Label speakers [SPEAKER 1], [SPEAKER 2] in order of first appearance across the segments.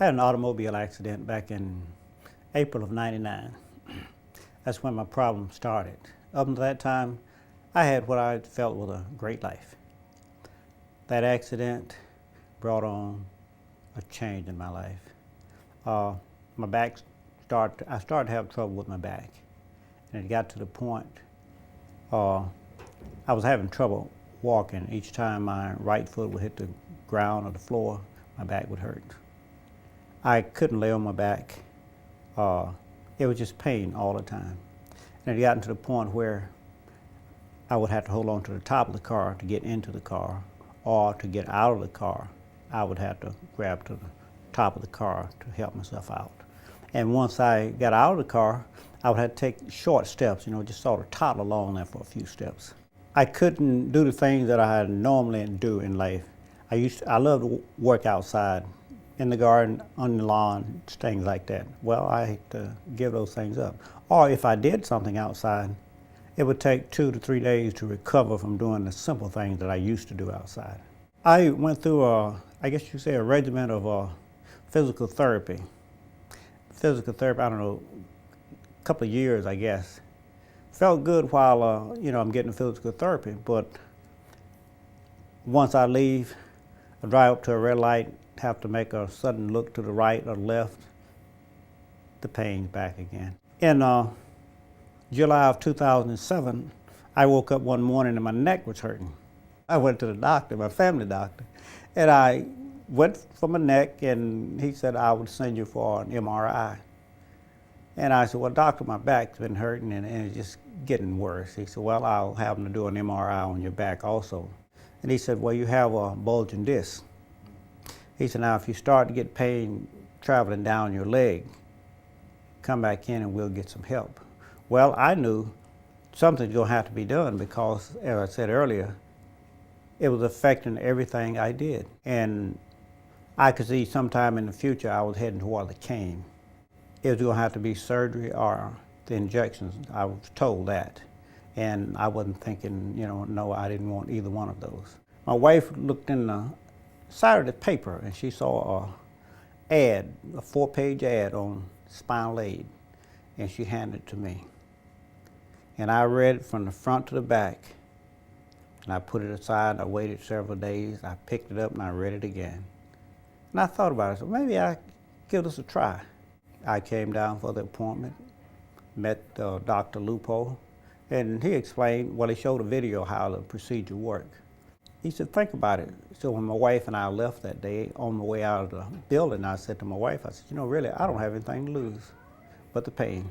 [SPEAKER 1] I had an automobile accident back in April of '99. That's when my problem started. Up until that time, I had what I felt was a great life. That accident brought on a change in my life. My back I started to have trouble with my back. And it got to the point I was having trouble walking. Each time my right foot would hit the ground or the floor, my back would hurt. I couldn't lay on my back. It was just pain all the time. And it got to the point where I would have to hold on to the top of the car to get into the car, or to get out of the car, I would have to grab to the top of the car to help myself out. And once I got out of the car, I would have to take short steps, just sort of toddle along there for a few steps. I couldn't do the things that I normally do in life. I love to work outside, in the garden, on the lawn, things like that. Well, I had to give those things up. Or if I did something outside, it would take 2 to 3 days to recover from doing the simple things that I used to do outside. I went through I guess you say a regimen of physical therapy. Physical therapy, I don't know, a couple of years, I guess. Felt good while, I'm getting physical therapy, but once I leave, I drive up to a red light, have to make a sudden look to the right or left, the pain's back again. In July of 2007, I woke up one morning and my neck was hurting. I went to the doctor, my family doctor, and I went for my neck, and he said I would send you for an MRI. And I said, well, doctor, my back's been hurting and it's just getting worse. He said, well, I'll have him to do an MRI on your back also. And he said, well, you have a bulging disc. He said, now if you start to get pain traveling down your leg, come back in and we'll get some help. Well, I knew something's gonna have to be done because, as I said earlier, it was affecting everything I did. And I could see sometime in the future I was heading toward the cane. It was gonna have to be surgery or the injections. I was told that. And I wasn't thinking, no, I didn't want either one of those. My wife looked in the side of the paper and she saw a 4-page ad on spinal aid, and she handed it to me. And I read it from the front to the back, and I put it aside. I waited several days. I picked it up and I read it again. And I thought about it. So maybe I give this a try. I came down for the appointment, met Dr. Lupo, and he explained, he showed a video how the procedure worked. He said, think about it. So when my wife and I left that day, on the way out of the building, I said to my wife, I said, really, I don't have anything to lose but the pain.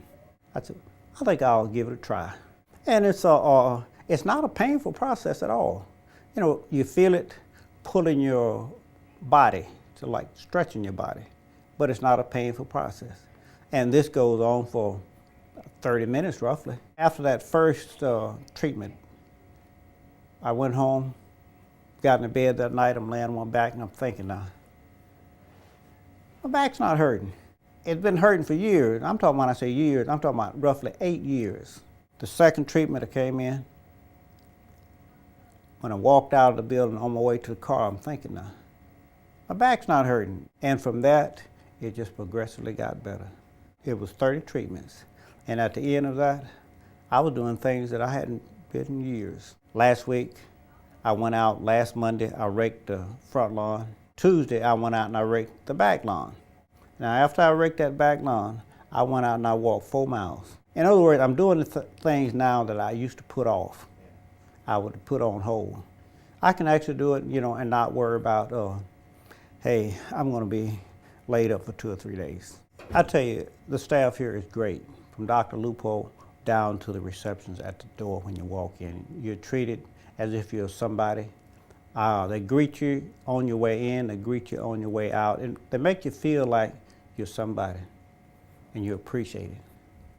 [SPEAKER 1] I said, I think I'll give it a try. And it's not a painful process at all. You feel it pulling your body, to like stretching your body, but it's not a painful process. And this goes on for 30 minutes roughly. After that first treatment, I went home, got in the bed that night, I'm laying on my back and I'm thinking now, my back's not hurting. It's been hurting for years. I'm talking, when I say years, I'm talking about roughly 8 years. The second treatment I came in, when I walked out of the building on my way to the car, I'm thinking now, my back's not hurting. And from that, it just progressively got better. It was 30 treatments. And at the end of that, I was doing things that I hadn't did in years. Last week, I went out, last Monday, I raked the front lawn. Tuesday, I went out and I raked the back lawn. Now, after I raked that back lawn, I went out and I walked 4 miles. In other words, I'm doing the things now that I used to put off. I would put on hold. I can actually do it, and not worry about, hey, I'm gonna be laid up for 2 or 3 days. I tell you, the staff here is great. From Dr. Lupo down to the receptions at the door when you walk in. You're treated as if you're somebody. They greet you on your way in, they greet you on your way out, and they make you feel like you're somebody and you appreciate it.